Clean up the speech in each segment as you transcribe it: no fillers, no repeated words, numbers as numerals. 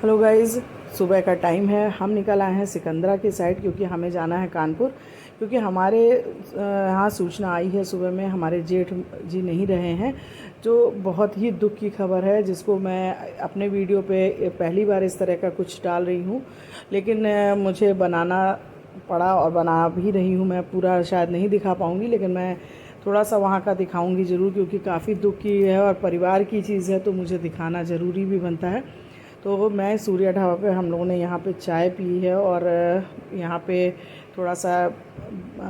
Hello guys, सुबह का time है। हम निकल आए हैं सिकंदरा की साइड क्योंकि हमें जाना है कानपुर। क्योंकि हमारे यहाँ सूचना आई है सुबह में हमारे जेठ जी नहीं रहे हैं, जो बहुत ही दुख की खबर है, जिसको मैं अपने वीडियो पे पहली बार इस तरह का कुछ डाल रही हूँ। लेकिन मुझे बनाना पड़ा और बना भी रही हूँ। मैं पूरा शायद नहीं दिखा पाऊँगी, लेकिन मैं थोड़ा सा वहाँ का दिखाऊंगी ज़रूर, क्योंकि काफ़ी दुख की है और परिवार की चीज़ है, तो मुझे दिखाना ज़रूरी भी बनता है। तो मैं सूर्या ढाबा पे हम लोगों ने यहाँ पे चाय पी है और यहाँ पे थोड़ा सा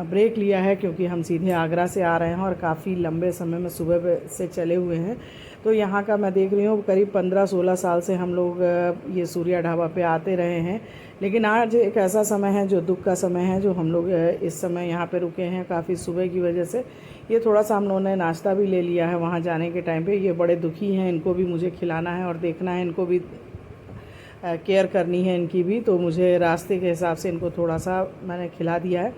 ब्रेक लिया है, क्योंकि हम सीधे आगरा से आ रहे हैं और काफ़ी लंबे समय में सुबह से चले हुए हैं। तो यहाँ का मैं देख रही हूँ करीब 15-16 साल से हम लोग ये सूर्या ढाबा पे आते रहे हैं। लेकिन आज एक ऐसा समय है जो दुख का समय है, जो हम लोग इस समय यहाँ पे रुके हैं काफ़ी सुबह की वजह से। ये थोड़ा सा हम लोगों ने नाश्ता भी ले लिया है वहाँ जाने के टाइम पे। ये बड़े दुखी हैं, इनको भी मुझे खिलाना है और देखना है, इनको भी केयर करनी है इनकी भी। तो मुझे रास्ते के हिसाब से इनको थोड़ा सा मैंने खिला दिया है।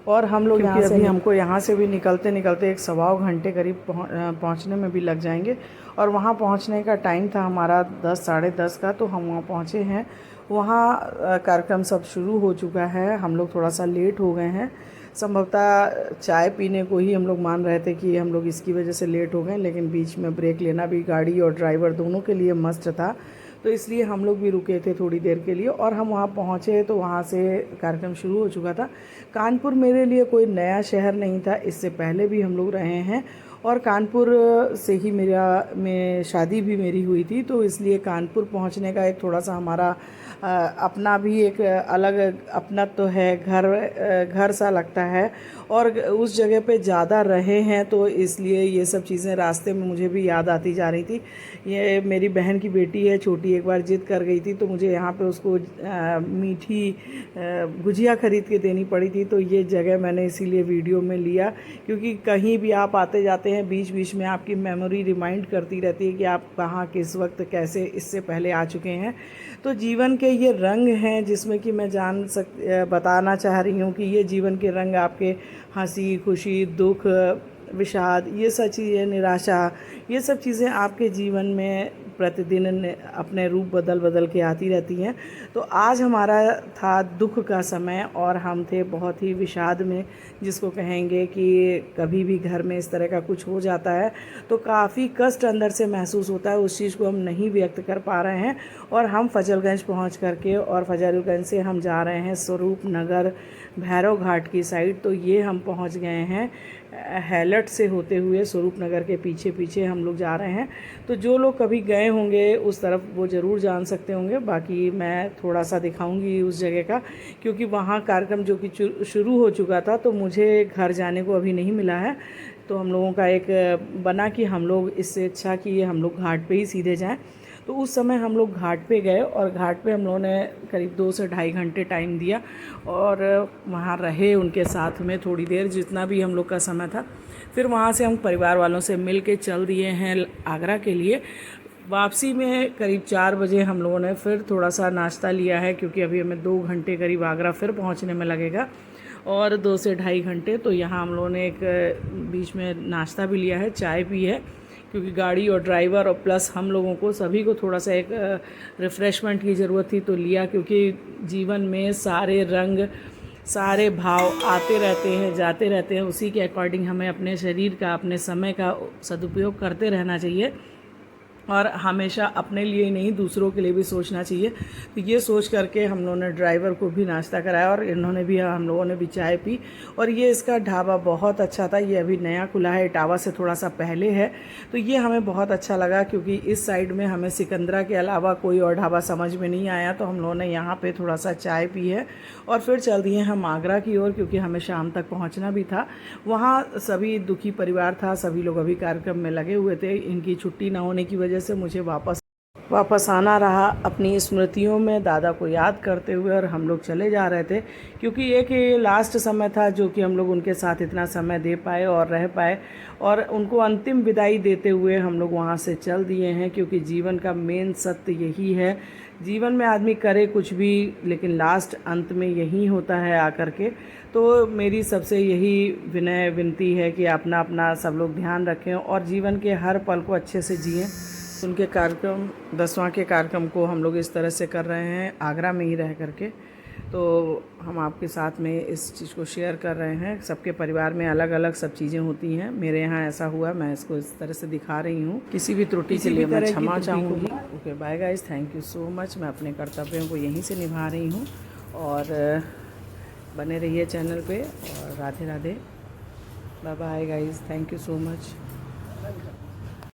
और हम लोग यहाँ से हमको यहाँ से भी निकलते निकलते 1 सवा घंटे करीब पहुँचने में भी लग जाएंगे। और वहाँ पहुँचने का टाइम था हमारा 10 साढ़े 10 का, तो हम वहाँ पहुँचे हैं। वहाँ कार्यक्रम सब शुरू हो चुका है। हम लोग थोड़ा सा लेट हो गए हैं, संभवतः चाय पीने को ही हम लोग मान रहे थे कि हम लोग इसकी वजह से लेट हो गए, लेकिन बीच में ब्रेक लेना भी गाड़ी और ड्राइवर दोनों के लिए मस्ट था, तो इसलिए हम लोग भी रुके थे थोड़ी देर के लिए। और हम वहाँ पहुँचे तो वहाँ से कार्यक्रम शुरू हो चुका था। कानपुर मेरे लिए कोई नया शहर नहीं था, इससे पहले भी हम लोग रहे हैं और कानपुर से ही में शादी भी मेरी हुई थी, तो इसलिए कानपुर पहुँचने का एक थोड़ा सा हमारा अपना भी एक अलग अपना तो है, घर सा लगता है। और उस जगह पे ज़्यादा रहे हैं, तो इसलिए ये सब चीज़ें रास्ते में मुझे भी याद आती जा रही थी। ये मेरी बहन की बेटी है छोटी, एक बार जिद कर गई थी, तो मुझे यहाँ पे उसको मीठी गुजिया ख़रीद के देनी पड़ी थी। तो ये जगह मैंने इसीलिए वीडियो में लिया, क्योंकि कहीं भी आप आते जाते हैं बीच बीच में आपकी मेमोरी रिमाइंड करती रहती है कि आप कहाँ किस वक्त कैसे इससे पहले आ चुके हैं। तो जीवन के ये रंग हैं जिसमें कि मैं बताना चाह रही हूँ कि ये जीवन के रंग आपके हंसी खुशी दुख विषाद, ये सब चीज़ें, निराशा, ये सब चीज़ें आपके जीवन में प्रतिदिन अपने रूप बदल बदल के आती रहती हैं। तो आज हमारा था दुख का समय और हम थे बहुत ही विषाद में, जिसको कहेंगे कि कभी भी घर में इस तरह का कुछ हो जाता है तो काफ़ी कष्ट अंदर से महसूस होता है। उस चीज़ को हम नहीं व्यक्त कर पा रहे हैं। और हम फजलगंज पहुंच करके और फजलगंज से हम जा रहे हैं स्वरूप नगर भैरव घाट की साइड। तो ये हम पहुंच गए हैं हैलट से होते हुए स्वरूप नगर के पीछे पीछे हम लोग जा रहे हैं। तो जो लोग कभी गए होंगे उस तरफ वो ज़रूर जान सकते होंगे। बाकी मैं थोड़ा सा दिखाऊंगी उस जगह का, क्योंकि वहाँ कार्यक्रम जो कि शुरू हो चुका था, तो मुझे घर जाने को अभी नहीं मिला है। तो हम लोगों का एक बना कि हम लोग इससे अच्छा कि हम लोग घाट पे ही सीधे जाएं। तो उस समय हम लोग घाट पे गए और घाट पे हम लोगों ने करीब 2 से ढाई घंटे टाइम दिया और वहाँ रहे उनके साथ में थोड़ी देर, जितना भी हम लोग का समय था। फिर वहाँ से हम परिवार वालों से मिल के चल दिए हैं आगरा के लिए। वापसी में करीब 4 बजे हम लोगों ने फिर थोड़ा सा नाश्ता लिया है, क्योंकि अभी हमें 2 घंटे करीब आगरा फिर पहुँचने में लगेगा और 2 से ढाई घंटे। तो यहाँ हम लोगों ने एक बीच में नाश्ता भी लिया है, चाय पी है, क्योंकि गाड़ी और ड्राइवर और प्लस हम लोगों को सभी को थोड़ा सा एक रिफ़्रेशमेंट की ज़रूरत थी। तो लिया, क्योंकि जीवन में सारे रंग सारे भाव आते रहते हैं जाते रहते हैं, उसी के अकॉर्डिंग हमें अपने शरीर का अपने समय का सदुपयोग करते रहना चाहिए और हमेशा अपने लिए नहीं दूसरों के लिए भी सोचना चाहिए। तो ये सोच करके हम लोगों ने ड्राइवर को भी नाश्ता कराया और इन्होंने भी, हम लोगों ने भी चाय पी। और ये इसका ढाबा बहुत अच्छा था, ये अभी नया खुला है, इटावा से थोड़ा सा पहले है। तो ये हमें बहुत अच्छा लगा, क्योंकि इस साइड में हमें सिकंदरा के अलावा कोई और ढाबा समझ में नहीं आया। तो हम लोगों ने यहाँ पर थोड़ा सा चाय पी है और फिर चल दिए हम आगरा की ओर, क्योंकि हमें शाम तक पहुँचना भी था। वहाँ सभी दुखी परिवार था, सभी लोग अभी कार्यक्रम में लगे हुए थे। इनकी छुट्टी ना होने की वजह से मुझे वापस आना रहा अपनी स्मृतियों में दादा को याद करते हुए। और हम लोग चले जा रहे थे, क्योंकि एक ये लास्ट समय था जो कि हम लोग उनके साथ इतना समय दे पाए और रह पाए, और उनको अंतिम विदाई देते हुए हम लोग वहाँ से चल दिए हैं। क्योंकि जीवन का मेन सत्य यही है, जीवन में आदमी करे कुछ भी, लेकिन लास्ट अंत में यही होता है आकर के। तो मेरी सबसे यही विनय विनती है कि अपना अपना सब लोग ध्यान रखें और जीवन के हर पल को अच्छे से जिएं। उनके कार्यक्रम 10वां के कार्यक्रम को हम लोग इस तरह से कर रहे हैं आगरा में ही रह करके। तो हम आपके साथ में इस चीज़ को शेयर कर रहे हैं। सबके परिवार में अलग अलग सब चीज़ें होती हैं, मेरे यहाँ ऐसा हुआ, मैं इसको इस तरह से दिखा रही हूँ। किसी भी त्रुटि के लिए मैं क्षमा चाहूँगी। Okay bye guys, thank you so much. मैं अपने कर्तव्यों को यहीं से निभा रही हूँ और बने रहिए चैनल पे और Radhe Radhe. Bye bye guys, thank you so much.